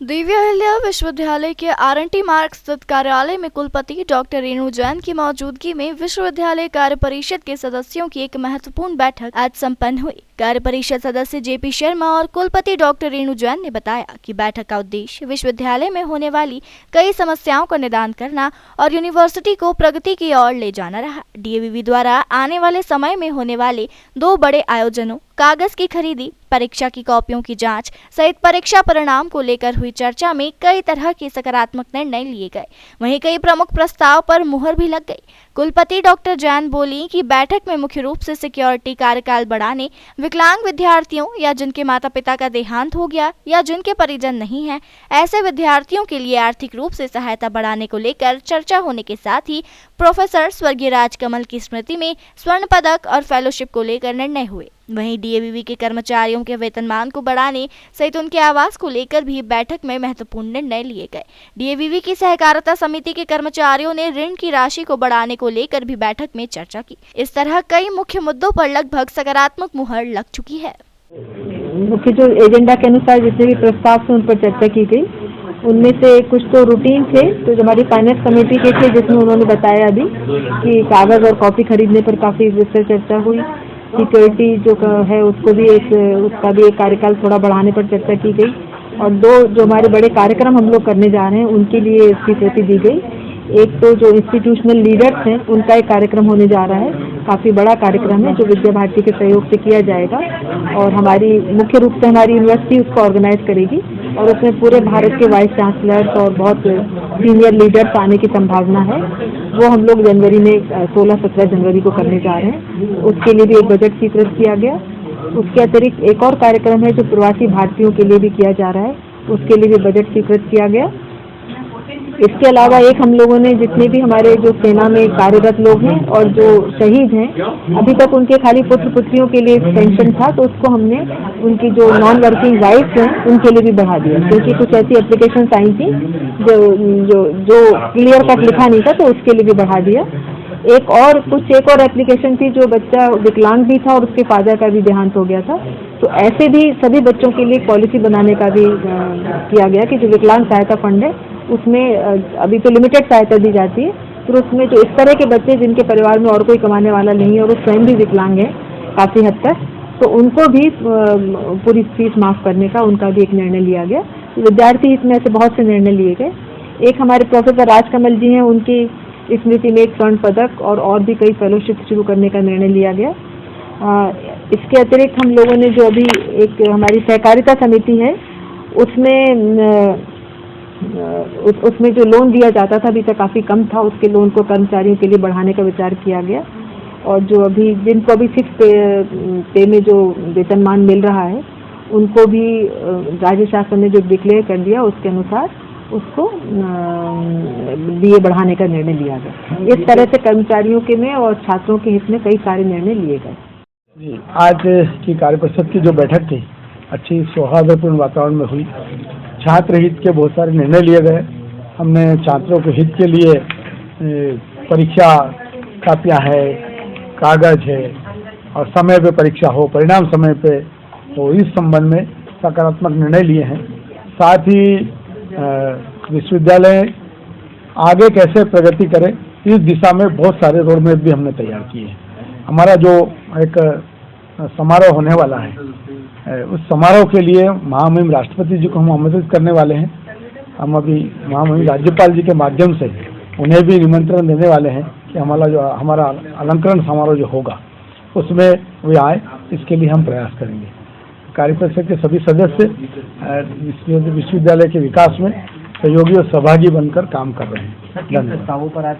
दिव्य अहिल्या विश्वविद्यालय के आरएनटी मार्ग स्थित कार्यालय में कुलपति डॉक्टर रेणु जैन की मौजूदगी में विश्वविद्यालय कार्य परिषद के सदस्यों की एक महत्वपूर्ण बैठक आज संपन्न हुई। कार्य परिषद सदस्य जेपी शर्मा और कुलपति डॉक्टर रेणु जैन ने बताया कि बैठक का उद्देश्य विश्वविद्यालय में होने वाली कई समस्याओं का निदान करना और यूनिवर्सिटी को प्रगति की ओर ले जाना रहा। डीएवीवी द्वारा आने वाले समय में होने वाले 2 बड़े आयोजनों, कागज की खरीदी, परीक्षा की कॉपियों की जांच सहित परीक्षा परिणाम को लेकर हुई चर्चा में कई तरह के सकारात्मक निर्णय लिए गए। वहीं कई प्रमुख प्रस्ताव पर मुहर भी लग गई। कुलपति डॉक्टर जैन बोली कि बैठक में मुख्य रूप से सिक्योरिटी कार्यकाल बढ़ाने, विकलांग विद्यार्थियों या जिनके माता पिता का देहांत हो गया या जिनके परिजन नहीं हैं, ऐसे विद्यार्थियों के लिए आर्थिक रूप से सहायता बढ़ाने को लेकर चर्चा होने के साथ ही प्रोफेसर स्वर्गीय राजकमल की स्मृति में स्वर्ण पदक और फेलोशिप को लेकर निर्णय हुए। वहीं डीएवीवी के कर्मचारियों के वेतनमान को बढ़ाने सहित उनके आवास को लेकर भी बैठक में महत्वपूर्ण निर्णय लिए गए। डीएवीवी की सहकारिता समिति के कर्मचारियों ने ऋण की राशि को बढ़ाने को लेकर भी बैठक में चर्चा की। इस तरह कई मुख्य मुद्दों पर लगभग सकारात्मक मुहर लग चुकी है। मुख्य जो एजेंडा के अनुसार जितने भी प्रस्ताव थे उन पर चर्चा की गई। उनमें से कुछ तो रूटीन थे, तो जो हमारी फाइनेंस कमेटी के थे, जिसमें उन्होंने बताया अभी कि कागज और कॉपी खरीदने पर काफी विस्तृत चर्चा हुई। सिक्योरिटी जो है उसका भी एक कार्यकाल थोड़ा बढ़ाने पर चर्चा की गई। और 2 जो हमारे बड़े कार्यक्रम हम लोग करने जा रहे हैं उनके लिए स्वीकृति दी गई। एक तो जो इंस्टीट्यूशनल लीडर्स हैं उनका एक कार्यक्रम होने जा रहा है, काफ़ी बड़ा कार्यक्रम है जो विद्या भारती के सहयोग से किया जाएगा और हमारी मुख्य रूप से हमारी यूनिवर्सिटी उसको ऑर्गेनाइज करेगी और उसमें पूरे भारत के वाइस चांसलर्स और बहुत सीनियर लीडर्स आने की संभावना है। वो हम लोग जनवरी में 16-17 जनवरी को करने जा रहे हैं। उसके लिए भी एक बजट स्वीकृत किया गया। उसके अतिरिक्त एक और कार्यक्रम है जो प्रवासी भारतीयों के लिए भी किया जा रहा है, उसके लिए भी बजट स्वीकृत किया गया। इसके अलावा एक हम लोगों ने जितने भी हमारे जो सेना में कार्यरत लोग हैं और जो शहीद हैं, अभी तक उनके खाली पुत्र पुत्रियों के लिए पेंशन था, तो उसको हमने उनकी जो नॉन वर्किंग वाइफ्स हैं उनके लिए भी बढ़ा दिया, क्योंकि कुछ ऐसी एप्लीकेशन आई थी जो क्लियर कट लिखा नहीं था, तो उसके लिए भी बढ़ा दिया। एक और एप्लीकेशन थी जो बच्चा विकलांग भी था और उसके फादर का भी देहांत हो गया था, तो ऐसे भी सभी बच्चों के लिए पॉलिसी बनाने का भी किया गया कि जो विकलांग सहायता फंड है उसमें अभी तो लिमिटेड सहायता दी जाती है, फिर उसमें जो इस तरह के बच्चे जिनके परिवार में और कोई कमाने वाला नहीं है और वो स्वयं भी विकलांग है काफ़ी हद तक, तो उनको भी पूरी फीस माफ़ करने का उनका भी एक निर्णय लिया गया। विद्यार्थी इसमें ऐसे बहुत से निर्णय लिए गए। एक हमारे प्रोफेसर राजकमल जी हैं, उनकी स्मृति में एक स्वर्ण पदक और भी कई फेलोशिप शुरू करने का निर्णय लिया गया। इसके अतिरिक्त हम लोगों ने जो अभी एक हमारी सहकारिता समिति है उसमें जो लोन दिया जाता था अभी तक काफ़ी कम था, उसके लोन को कर्मचारियों के लिए बढ़ाने का विचार किया गया। और जो अभी जिनको अभी 6 पे में जो वेतनमान मिल रहा है उनको भी राज्य शासन ने जो डिक्लेयर कर दिया उसके अनुसार उसको दिए बढ़ाने का निर्णय लिया गया। इस तरह से कर्मचारियों के में और छात्रों के हित में कई सारे निर्णय लिए गए। आज की कार्य परिषद की जो बैठक थी अच्छी सौहार्दपूर्ण वातावरण में हुई। छात्र हित के बहुत सारे निर्णय लिए गए। हमने छात्रों के हित के लिए परीक्षा कापियाँ है, कागज है और समय पे परीक्षा हो, परिणाम समय पे हो, इस संबंध में सकारात्मक निर्णय लिए हैं। साथ ही विश्वविद्यालय आगे कैसे प्रगति करे इस दिशा में बहुत सारे रोड मैप भी हमने तैयार किए हैं। हमारा जो एक समारोह होने वाला है उस समारोह के लिए महामहिम राष्ट्रपति जी को हम आमंत्रित करने वाले हैं। हम अभी महामहिम राज्यपाल जी के माध्यम से उन्हें भी निमंत्रण देने वाले हैं कि हमारा अलंकरण समारोह जो होगा उसमें वे आए, इसके लिए हम प्रयास करेंगे। कार्य परिषद के सभी सदस्य विश्वविद्यालय के विकास में सहयोगी और सहभागी बनकर काम कर रहे हैं। प्रस्तावों पर आज